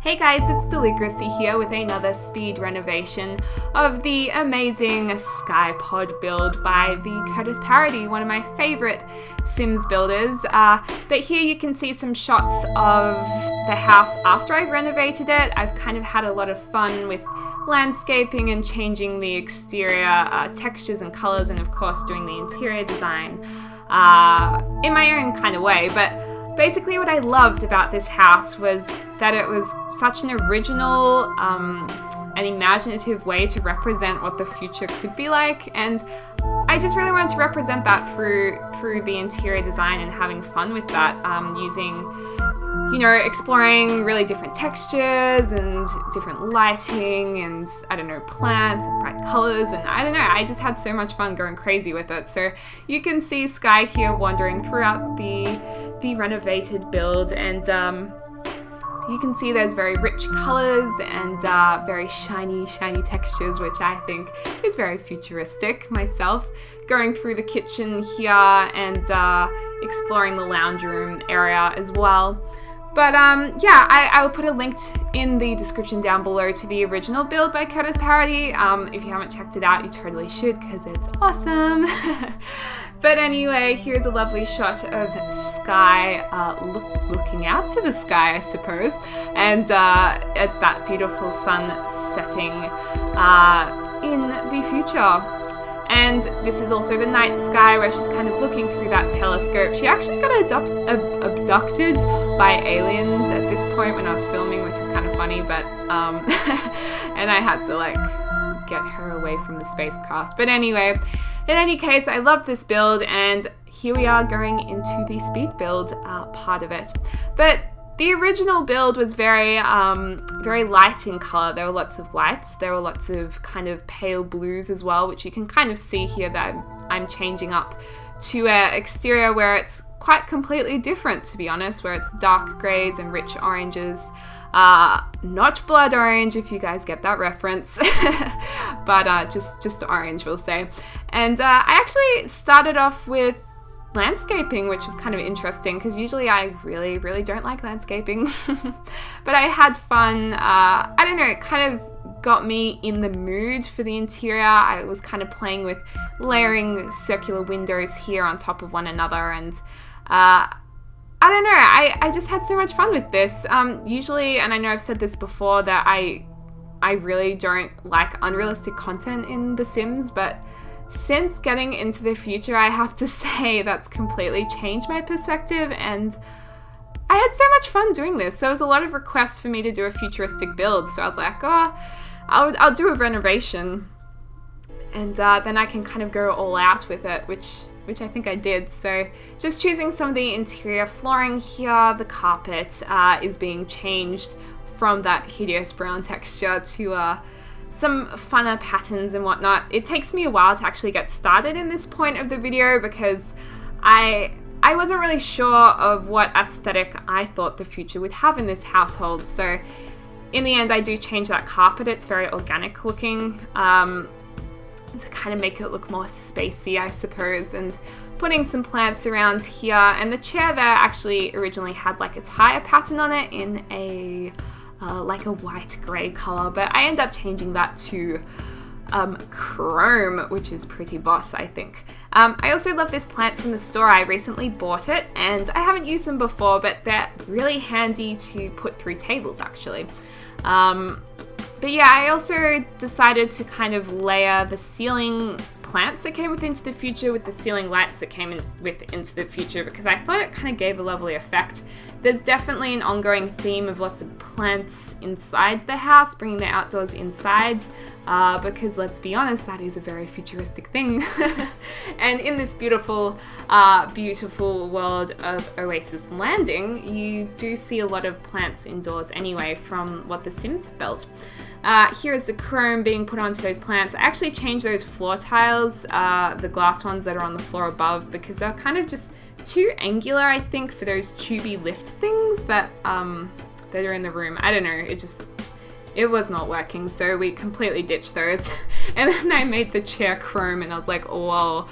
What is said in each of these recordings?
Hey guys, it's Deligracy here with another speed renovation of the amazing SkyPod build by the Paradis, one of my favourite Sims builders. But here you can see some shots of the house after I've renovated it. I've kind of had a lot of fun with landscaping and changing the exterior textures and colours, and of course doing the interior design in my own kind of way. But basically what I loved about this house was that it was such an original and imaginative way to represent what the future could be like, and I just really wanted to represent that through the interior design and having fun with that, using, you know, exploring really different textures and different lighting and, I don't know, plants and bright colors, and I don't know, I just had so much fun going crazy with it. So you can see Sky here wandering throughout the renovated build, and you can see there's very rich colors and very shiny textures, which I think is very futuristic myself. Going through the kitchen here and exploring the lounge room area as well. But yeah, I will put a link in the description down below to the original build by Paradis. If you haven't checked it out, you totally should, because it's awesome. But anyway, here's a lovely shot of Sky looking out to the sky, I suppose, and at that beautiful sun setting in the future. And this is also the night sky, where she's kind of looking through that telescope. She actually got abducted by aliens at this point when I was filming, which is kind of funny, but and I had to like get her away from the spacecraft. But anyway, in any case, I love this build, and here we are going into the speed build part of it. But the original build was very light in color. There were lots of whites. There were lots of kind of pale blues as well, which you can kind of see here that I'm changing up to an exterior where it's quite completely different, to be honest, where it's dark grays and rich oranges. Not blood orange, if you guys get that reference, but just orange, we'll say. And I actually started off with landscaping, which was kind of interesting, because usually I really don't like landscaping. But I had fun. I don't know, it kind of got me in the mood for the interior. I was kind of playing with layering circular windows here on top of one another, and I don't know, I just had so much fun with this. Usually, and I know I've said this before, that I really don't like unrealistic content in The Sims, but since getting into the future, I have to say that's completely changed my perspective, and I had so much fun doing this. There was a lot of requests for me to do a futuristic build, so I was like, oh, I'll do a renovation, and then I can kind of go all out with it, which I think I did. So just choosing some of the interior flooring here. The carpet is being changed from that hideous brown texture to some funner patterns and whatnot. It takes me a while to actually get started in this point of the video, because I wasn't really sure of what aesthetic I thought the future would have in this household. So in the end, I do change that carpet. It's very organic looking, to kind of make it look more spacey, I suppose, and putting some plants around here. And the chair there actually originally had like a tire pattern on it in a like a white grey color, but I end up changing that to chrome, which is pretty boss, I think. I also love this plant from the store. I recently bought it, and I haven't used them before, but they're really handy to put through tables, actually. But yeah, I also decided to kind of layer the ceiling plants that came with Into the Future with the ceiling lights that came with Into the Future, because I thought it kind of gave a lovely effect. There's definitely an ongoing theme of lots of plants inside the house, bringing the outdoors inside, because let's be honest, that is a very futuristic thing. And in this beautiful world of Oasis Landing, you do see a lot of plants indoors anyway, from what the Sims have built. Here is the chrome being put onto those plants. I actually changed those floor tiles, the glass ones that are on the floor above, because they're kind of just too angular, I think, for those tubey lift things that are in the room. I don't know, it was not working, so we completely ditched those. And then I made the chair chrome, and I was like, oh, well,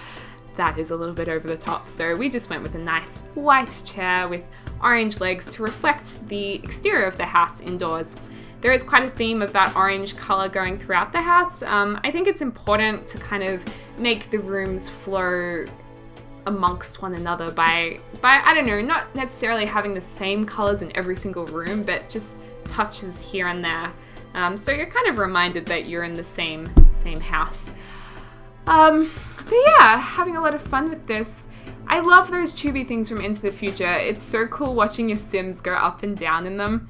that is a little bit over the top. So we just went with a nice white chair with orange legs to reflect the exterior of the house indoors. There is quite a theme of that orange color going throughout the house. I think it's important to kind of make the rooms flow amongst one another by I don't know, not necessarily having the same colors in every single room, but just touches here and there. So you're kind of reminded that you're in the same house. But yeah, having a lot of fun with this. I love those tubey things from Into the Future. It's so cool watching your Sims go up and down in them.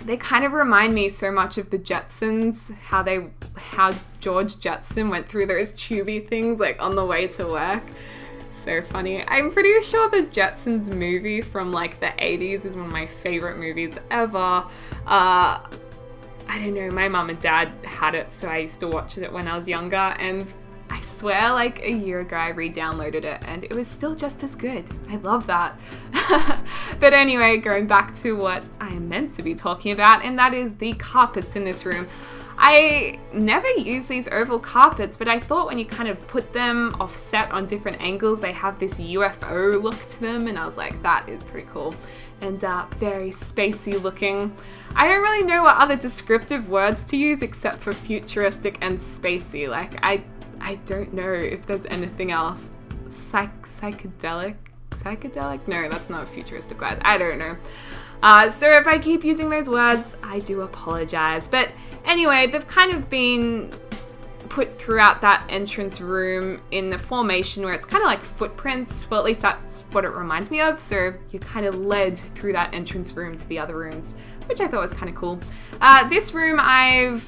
They kind of remind me so much of the Jetsons, how George Jetson went through those tubey things like on the way to work. So funny. I'm pretty sure the Jetsons movie from like the 80s is one of my favorite movies ever. I don't know, my mum and dad had it, so I used to watch it when I was younger, and I swear like a year ago I re-downloaded it and it was still just as good. I love that. But anyway, going back to what I am meant to be talking about, and that is the carpets in this room. I never use these oval carpets, but I thought when you kind of put them offset on different angles, they have this UFO look to them, and I was like, that is pretty cool. And very spacey looking. I don't really know what other descriptive words to use except for futuristic and spacey. Like, I don't know if there's anything else. Psychedelic? No, that's not a futuristic word. I don't know. So if I keep using those words, I do apologize. But anyway, they've kind of been put throughout that entrance room in the formation where it's kind of like footprints. Well, at least that's what it reminds me of. So you're kind of led through that entrance room to the other rooms, which I thought was kind of cool. This room I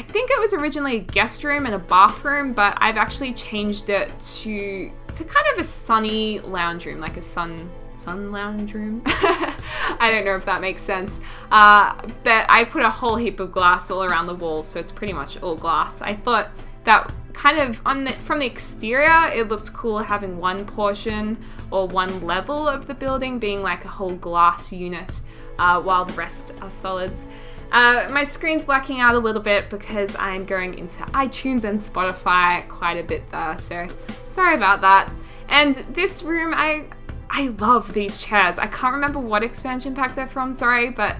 think it was originally a guest room and a bathroom, but I've actually changed it to kind of a sunny lounge room, like a sun lounge room. I don't know if that makes sense. But I put a whole heap of glass all around the walls, so it's pretty much all glass. I thought that kind of from the exterior, it looked cool having one portion or one level of the building being like a whole glass unit, while the rest are solids. My screen's blacking out a little bit because I'm going into iTunes and Spotify quite a bit there, so sorry about that. And this room, I love these chairs. I can't remember what expansion pack they're from, sorry, but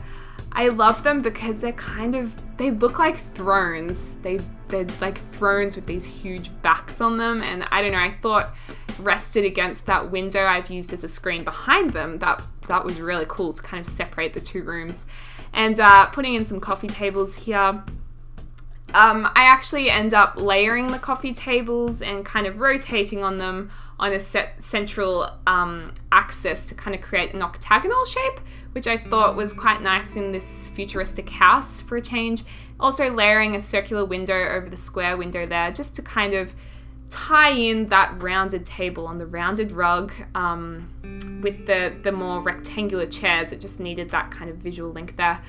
I love them because they look like thrones. They're like thrones with these huge backs on them, and I don't know, I thought rested against that window I've used as a screen behind them, that was really cool to kind of separate the two rooms. And putting in some coffee tables here. I actually end up layering the coffee tables and kind of rotating on them on a central axis to kind of create an octagonal shape, which I thought was quite nice in this futuristic house for a change. Also layering a circular window over the square window there, just to kind of tie in that rounded table on the rounded rug with the more rectangular chairs. It just needed that kind of visual link there.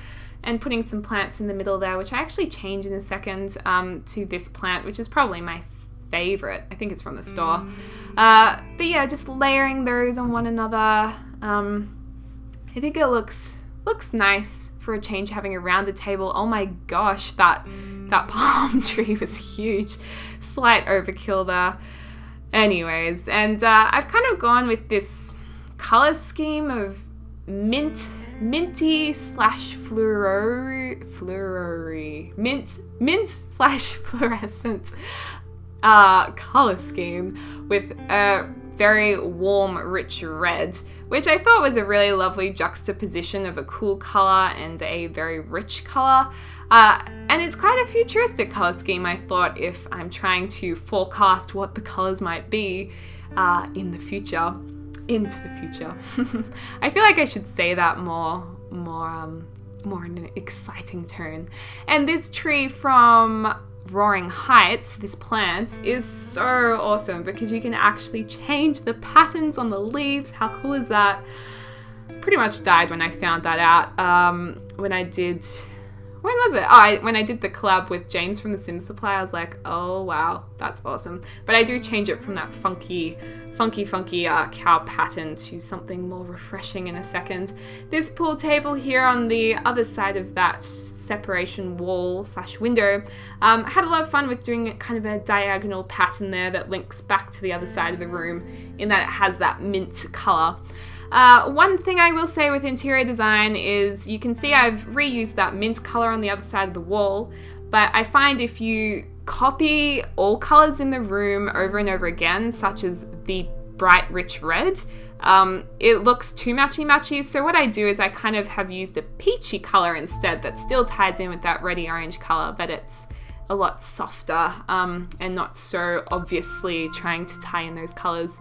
And putting some plants in the middle there, which I actually change in a second to this plant, which is probably my favorite. I think it's from the store. But yeah, just layering those on one another. I think it looks nice for a change, having a rounded table. Oh my gosh, that palm tree was huge. Slight overkill there. Anyways, and I've kind of gone with this color scheme of minty slash mint slash fluorescent color scheme with a very warm, rich red, which I thought was a really lovely juxtaposition of a cool color and a very rich color. And it's quite a futuristic color scheme, I thought, if I'm trying to forecast what the colors might be into the future. I feel like I should say that more in an exciting tone. And this tree from Roaring Heights, this plant, is so awesome because you can actually change the patterns on the leaves. How cool is that? Pretty much died when I found that out. When I did the collab with James from The Sims Supply, I was like, oh wow, that's awesome. But I do change it from that funky cow pattern to something more refreshing in a second. This pool table here on the other side of that separation wall / window, I had a lot of fun with doing kind of a diagonal pattern there that links back to the other side of the room in that it has that mint color. One thing I will say with interior design is you can see I've reused that mint color on the other side of the wall, but I find if you copy all colors in the room over and over again, such as the bright rich red, it looks too matchy-matchy. So what I do is I kind of have used a peachy color instead that still ties in with that reddy orange color, but it's a lot softer and not so obviously trying to tie in those colors.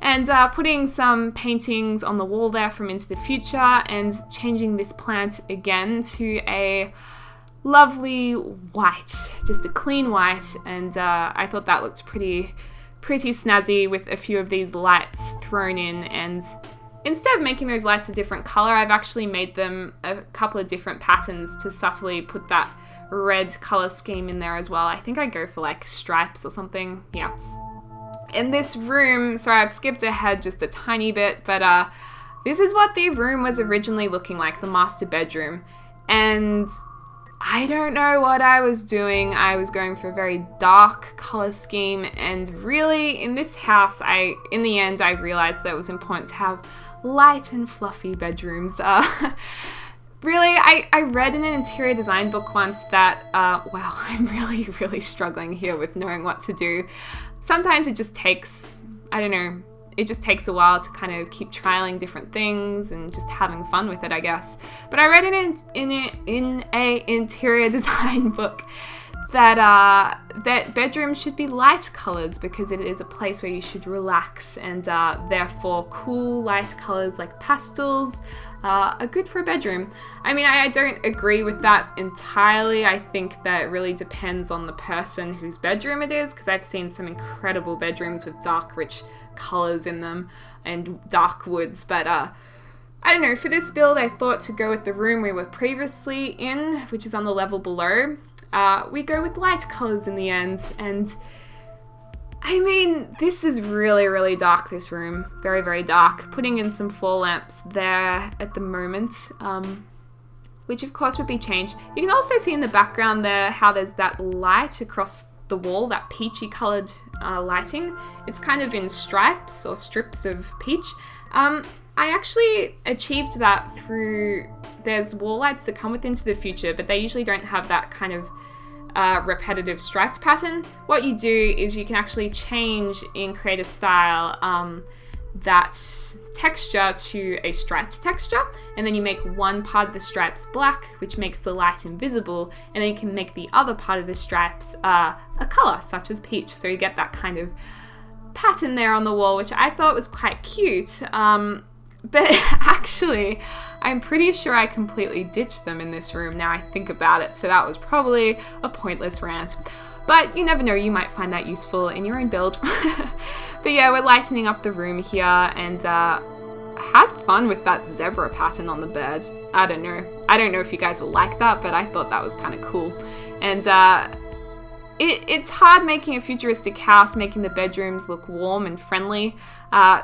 And putting some paintings on the wall there from Into the Future and changing this plant again to a lovely white, just a clean white, and I thought that looked pretty snazzy with a few of these lights thrown in. And instead of making those lights a different color, I've actually made them a couple of different patterns to subtly put that red color scheme in there as well. I think I go for like stripes or something. Yeah. In this room, sorry, I've skipped ahead just a tiny bit, but this is what the room was originally looking like, the master bedroom. And I don't know what I was doing. I was going for a very dark color scheme, and really in this house, in the end, I realized that it was important to have light and fluffy bedrooms. Really, I read in an interior design book once that, wow, I'm really struggling here with knowing what to do. Sometimes it just takes, I don't know, it just takes a while to kind of keep trialing different things and just having fun with it, I guess. But I read it in a interior design book that bedrooms should be light colors because it is a place where you should relax, and therefore cool light colors like pastels are good for a bedroom. I mean, I don't agree with that entirely. I think that it really depends on the person whose bedroom it is, because I've seen some incredible bedrooms with dark, rich colors in them and dark woods, but I don't know, for this build I thought to go with the room we were previously in, which is on the level below. We go with light colors in the end, and I mean, this is really dark, this room. Very dark. Putting in some floor lamps there at the moment, which of course would be changed. You can also see in the background there how there's that light across the wall, that peachy coloured lighting. It's kind of in stripes or strips of peach. I actually achieved that through, there's wall lights that come with Into the Future, but they usually don't have that kind of repetitive striped pattern. What you do is you can actually change in Creator Style that texture to a striped texture, and then you make one part of the stripes black, which makes the light invisible, and then you can make the other part of the stripes a color such as peach, so you get that kind of pattern there on the wall, which I thought was quite cute. But actually, I'm pretty sure I completely ditched them in this room now I think about it, so that was probably a pointless rant. But you never know, you might find that useful in your own build. But yeah, we're lightening up the room here, and had fun with that zebra pattern on the bed. I don't know if you guys will like that, but I thought that was kind of cool. And it's hard making a futuristic house, making the bedrooms look warm and friendly.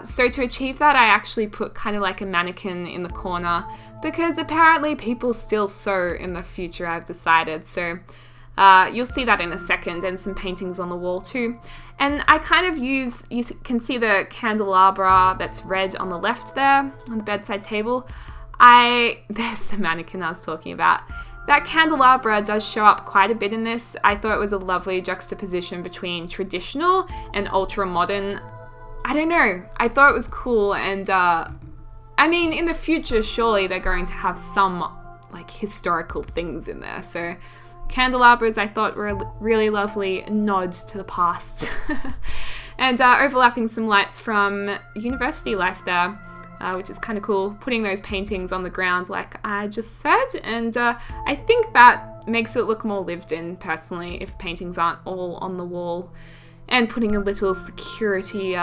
So to achieve that, I actually put kind of like a mannequin in the corner, because apparently people still sew in the future, I've decided. So you'll see that in a second, and some paintings on the wall too. And I kind of you can see the candelabra that's red on the left there on the bedside table. There's the mannequin I was talking about. That candelabra does show up quite a bit in this. I thought it was a lovely juxtaposition between traditional and ultra modern. I don't know, I thought it was cool, and I mean, in the future surely they're going to have some like historical things in there, so candelabras I thought were a really lovely nod to the past. And overlapping some lights from university life there, which is kind of cool, putting those paintings on the ground like I just said, and I think that makes it look more lived in personally if paintings aren't all on the wall, and putting a little security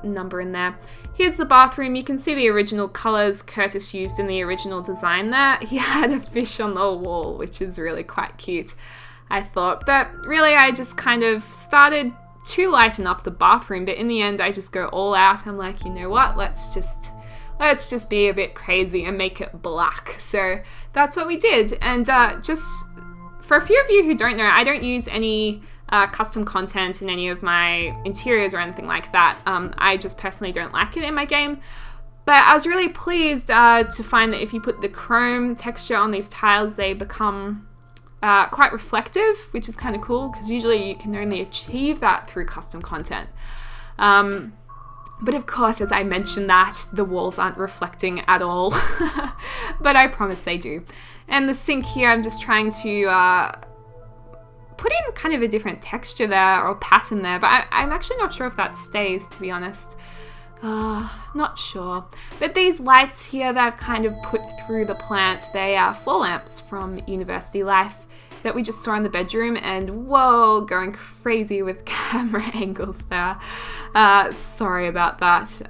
number in there. Here's the bathroom. You can see the original colours Curtis used in the original design there. He had a fish on the wall, which is really quite cute, I thought. But really, I just kind of started to lighten up the bathroom, but in the end, I just go all out. I'm like, you know what? Let's just be a bit crazy and make it black. So that's what we did. And just for a few of you who don't know, I don't use any custom content in any of my interiors or anything like that. I just personally don't like it in my game. But I was really pleased to find that if you put the chrome texture on these tiles, they become quite reflective, which is kind of cool because usually you can only achieve that through custom content. But of course, as I mentioned that, the walls aren't reflecting at all, but I promise they do. And the sink here, I'm just trying to put in kind of a different texture there or pattern there, but I'm actually not sure if that stays, to be honest. Not sure. But these lights here that I've kind of put through the plant, they are floor lamps from University Life that we just saw in the bedroom, and whoa, going crazy with camera angles there. Sorry about that.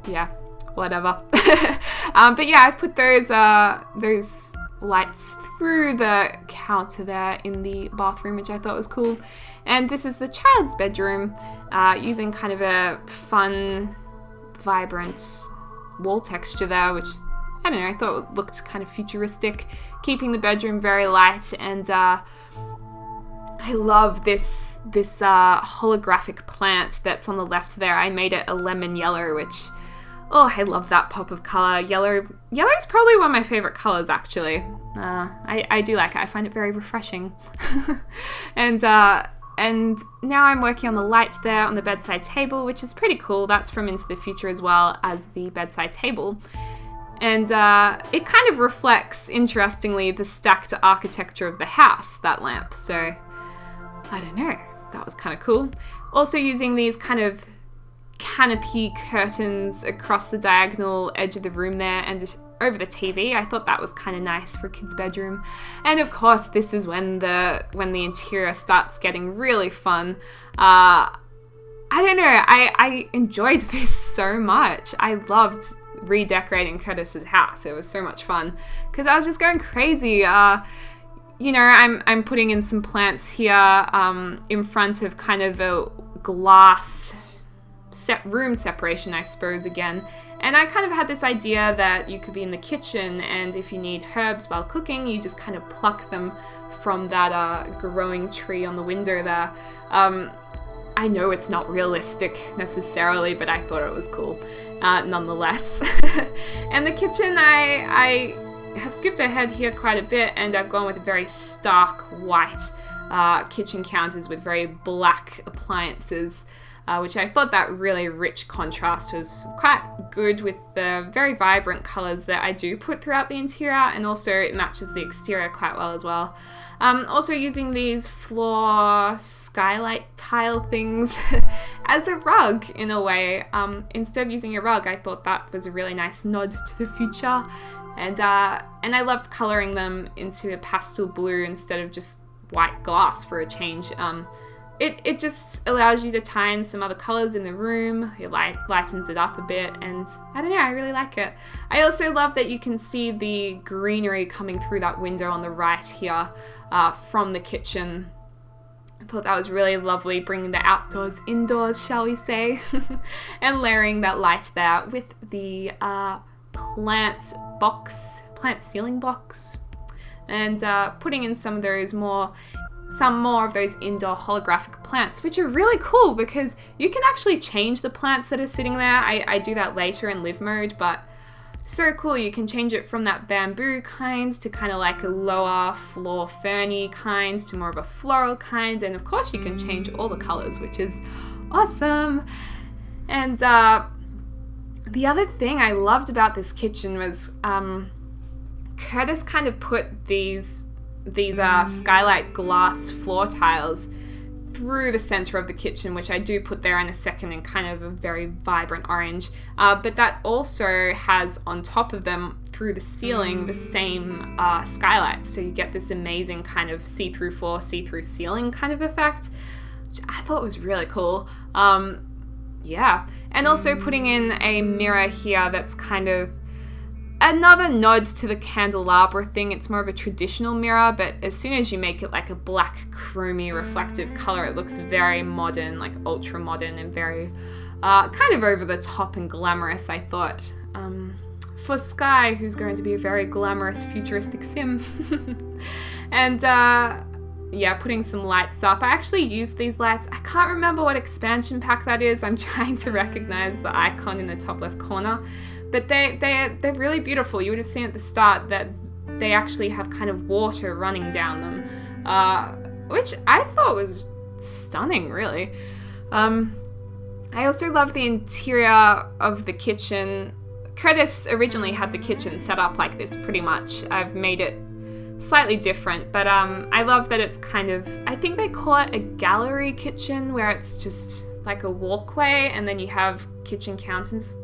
Yeah, whatever. But yeah, I put those lights through the counter there in the bathroom, which I thought was cool. And this is the child's bedroom, using kind of a fun, vibrant wall texture there, which, I don't know, I thought it looked kind of futuristic, keeping the bedroom very light. And I love this holographic plant that's on the left there. I made it a lemon yellow, which, oh, I love that pop of color. Yellow is probably one of my favorite colors, actually. I do like it. I find it very refreshing. And now I'm working on the light there on the bedside table, which is pretty cool. That's from Into the Future as well as the bedside table. And it kind of reflects, interestingly, the stacked architecture of the house, that lamp. So, I don't know. That was kind of cool. Also using these kind of canopy curtains across the diagonal edge of the room there and over the TV. I thought that was kind of nice for a kid's bedroom. And of course, this is when the interior starts getting really fun. I don't know. I enjoyed this so much. I loved redecorating Curtis's house. It was so much fun because I was just going crazy. You know, I'm putting in some plants here in front of kind of a glass room separation, I suppose, again. And I kind of had this idea that you could be in the kitchen, and if you need herbs while cooking, you just kind of pluck them from that growing tree on the window there. I know it's not realistic necessarily, but I thought it was cool nonetheless. And the kitchen, I have skipped ahead here quite a bit, and I've gone with very stark white kitchen counters with very black appliances, which I thought that really rich contrast was quite good with the very vibrant colours that I do put throughout the interior, and also it matches the exterior quite well as well. Also using these floor skylight tile things as a rug in a way. Instead of using a rug, I thought that was a really nice nod to the future. And I loved colouring them into a pastel blue instead of just white glass for a change. It just allows you to tie in some other colours in the room. It lightens it up a bit, and I don't know, I really like it. I also love that you can see the greenery coming through that window on the right here from the kitchen. I thought that was really lovely, bringing the outdoors indoors, shall we say, and layering that light there with the plant ceiling box, and putting in some more of those indoor holographic plants, which are really cool because you can actually change the plants that are sitting there. I do that later in live mode, but so cool. You can change it from that bamboo kind to kind of like a lower floor ferny kind to more of a floral kind, and of course you can change all the colors, which is awesome. And the other thing I loved about this kitchen was Curtis kind of put these skylight glass floor tiles through the center of the kitchen, which I do put there in a second in kind of a very vibrant orange, but that also has on top of them through the ceiling the same skylights, so you get this amazing kind of see-through floor, see-through ceiling kind of effect, which I thought was really cool. Yeah, and also putting in a mirror here that's kind of another nod to the candelabra thing. It's more of a traditional mirror, but as soon as you make it like a black, chromy, reflective color, it looks very modern, like ultra modern, and very kind of over the top and glamorous, I thought. For Sky, who's going to be a very glamorous, futuristic sim. And yeah, putting some lights up. I actually used these lights. I can't remember what expansion pack that is. I'm trying to recognize the icon in the top left corner. But they're really beautiful. You would have seen at the start that they actually have kind of water running down them, which I thought was stunning, really. I also love the interior of the kitchen. Curtis originally had the kitchen set up like this pretty much. I've made it slightly different, but I love that it's kind of, I think they call it a gallery kitchen, where it's just like a walkway and then you have kitchen counters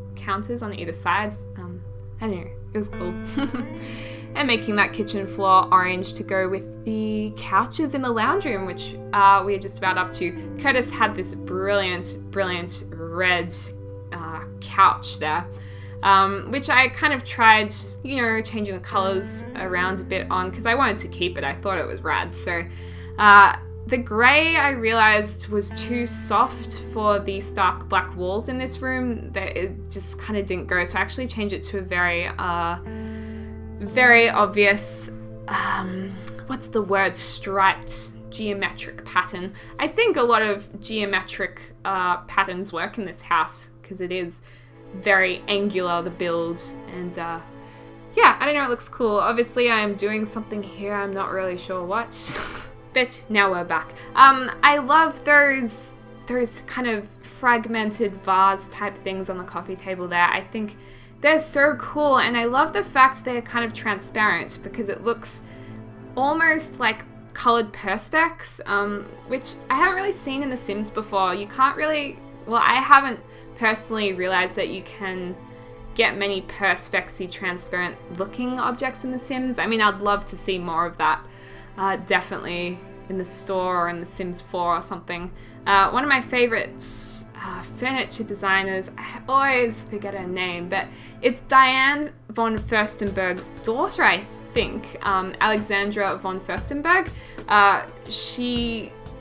on either side. I don't know, it was cool. And making that kitchen floor orange to go with the couches in the lounge room, which we're just about up to. Curtis had this brilliant red couch there, which I kind of tried, changing the colors around a bit on, because I wanted to keep it. I thought it was rad. So the grey, I realized, was too soft for the stark black walls in this room. That it just kind of didn't go. So I actually changed it to a very obvious, what's the word, striped geometric pattern. I think a lot of geometric patterns work in this house, because it is very angular, the build, and yeah, I don't know, it looks cool. Obviously I am doing something here, I'm not really sure what. But now we're back. I love those kind of fragmented vase type things on the coffee table there. I think they're so cool, and I love the fact they're kind of transparent, because it looks almost like colored perspex, which I haven't really seen in The Sims before. You can't really, well, I haven't personally realized that you can get many perspexy transparent looking objects in The Sims. I mean, I'd love to see more of that, definitely in the store or in The Sims 4 or something. One of my favorite furniture designers, I always forget her name, but it's Diane von Furstenberg's daughter, I think, Alexandra von Furstenberg.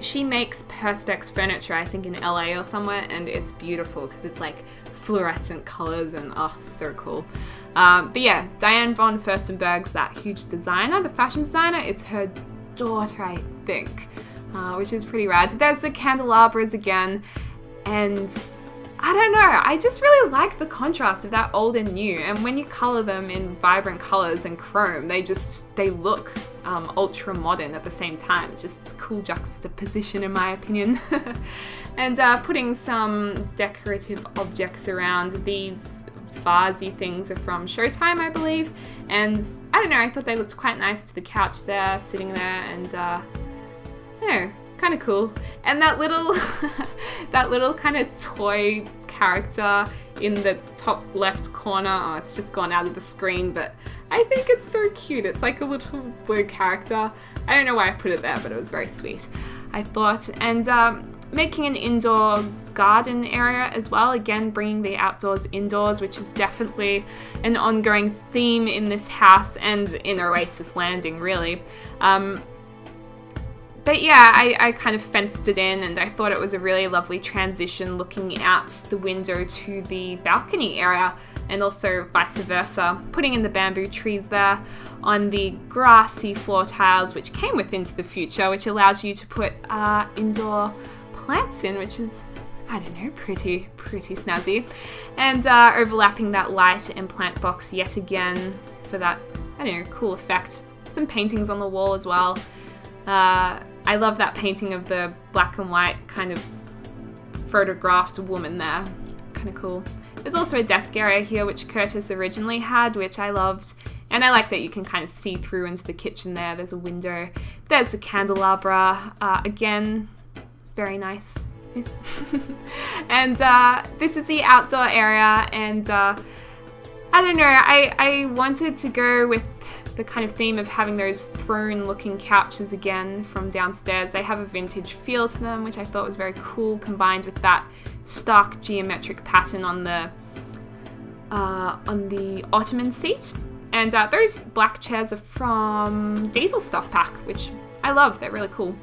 She makes perspex furniture, I think in LA or somewhere, and it's beautiful because it's like fluorescent colors and so cool. But yeah, Diane von Furstenberg's that huge designer, the fashion designer. It's her daughter, I think, which is pretty rad. There's the candelabras again, and I don't know, I just really like the contrast of that old and new, and when you color them in vibrant colors and chrome, they look ultra modern at the same time. It's just a cool juxtaposition in my opinion. And putting some decorative objects around. These vasey things are from Showtime, I believe, and I don't know, I thought they looked quite nice to the couch there, sitting there, and I don't know, kind of cool. And that little that little kind of toy character in the top left corner, it's just gone out of the screen, but I think it's so cute. It's like a little blue character. I don't know why I put it there, but it was very sweet, I thought. And making an indoor garden area as well, again bringing the outdoors indoors, which is definitely an ongoing theme in this house and in Oasis Landing, really. But yeah, I kind of fenced it in, and I thought it was a really lovely transition looking out the window to the balcony area, and also vice versa, putting in the bamboo trees there on the grassy floor tiles, which came with Into the Future, which allows you to put indoor plants in, which is, I don't know, pretty snazzy. And overlapping that light and plant box yet again for that, I don't know, cool effect. Some paintings on the wall as well. I love that painting of the black and white kind of photographed woman there. Kind of cool. There's also a desk area here, which Curtis originally had, which I loved. And I like that you can kind of see through into the kitchen there. There's a window. There's the candelabra. Again, very nice. And this is the outdoor area. And I don't know, I wanted to go with the kind of theme of having those throne looking couches again from downstairs. They have a vintage feel to them, which I thought was very cool, combined with that stark geometric pattern on the ottoman seat. And those black chairs are from Diesel Stuff Pack, which I love. They're really cool.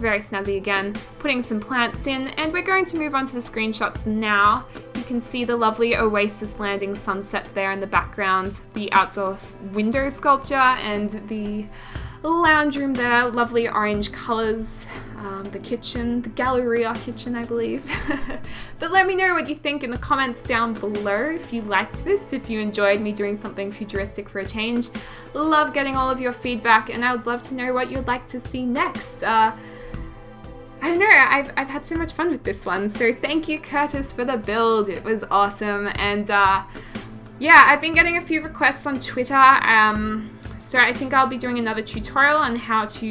Very snazzy again. Putting some plants in, and we're going to move on to the screenshots now. You can see the lovely Oasis Landing sunset there in the background, the outdoor window sculpture, and the lounge room there, lovely orange colors. The kitchen, the Galleria kitchen, I believe. But let me know what you think in the comments down below if you liked this, if you enjoyed me doing something futuristic for a change. Love getting all of your feedback, and I would love to know what you'd like to see next. I don't know, I've had so much fun with this one, so thank you, Curtis, for the build. It was awesome, and yeah, I've been getting a few requests on Twitter, so I think I'll be doing another tutorial on how to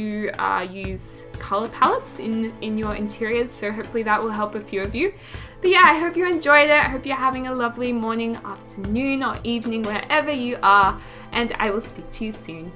use color palettes in your interiors, so hopefully that will help a few of you. But yeah, I hope you enjoyed it. I hope you're having a lovely morning, afternoon, or evening, wherever you are, and I will speak to you soon.